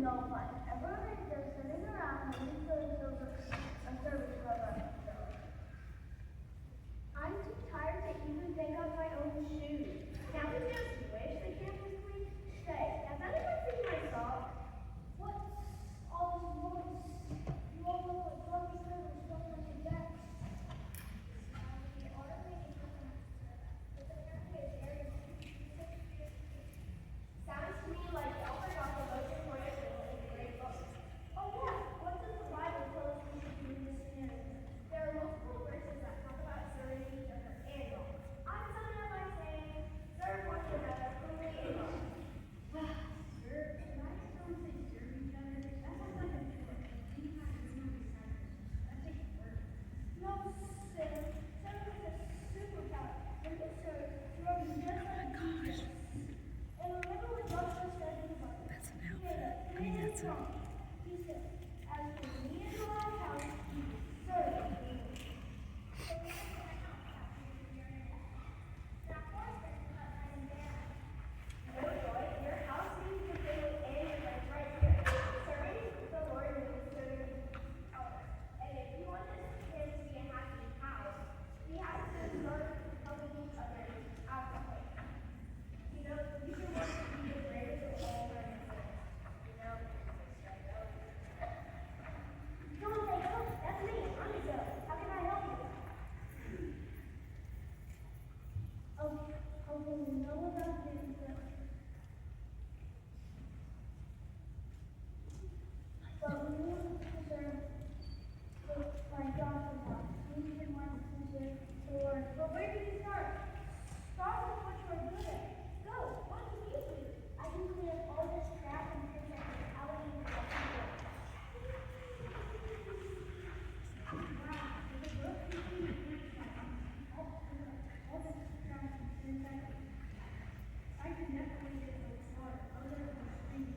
no fun. Everyone is just sitting around waiting for the service robot to show up. I'm too tired to even pick up my own shoes. Can't we just wish the camp was clean? Say, has anyone seen my sock? What's all this noise? You all look like grumpy servers stuck on your decks. The automated system but apparently it's area 656. Sounds to me like y'all forgot the most important rule in the great book. Oh yeah, what does the Bible tell us we should do in this scenario? There are multiple verses that talk about serving each other and God. I'm summing up by saying, serve one another fully and love. Serve? Can I someone say serve each other? That sounds like a chore. Anytime there's no disciples, that takes work. No, Sid. Serving is a superpower. When you serve, you are just like Jesus. And remember what Joshua said in the Bible. That's an outfit. I mean, that's a... He said, as for me and my house, we will serve the Lord. No, Joy, your house needs to stay in right here. Serving the Lord means serving others. And if you want this kid to be a happy house, he has to start helping each other out the way. You know, you can want to be the greatest of all by yourself. You know, someone say, oh, that's me. I'm Joe. How can I help you? Oh, well, we know about this. But we want to serve like Joshua was. We even want to serve the Lord. But where do we start? Start with what you are good at. Go. What can you do? I can clean up all this crap and things like this out of the people. Wow. There's a book you can read. All this crap and things like this. I can definitely get those smart. I'll get those things.